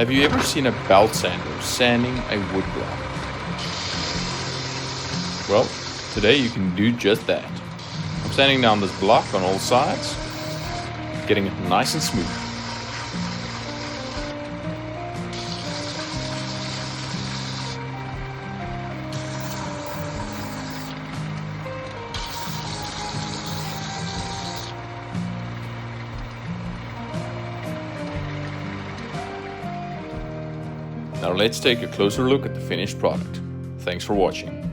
Have you ever seen a belt sander sanding a wood block? Well, today you can do just that. I'm sanding down this block on all sides, getting it nice and smooth. Now let's take a closer look at the finished product. Thanks for watching.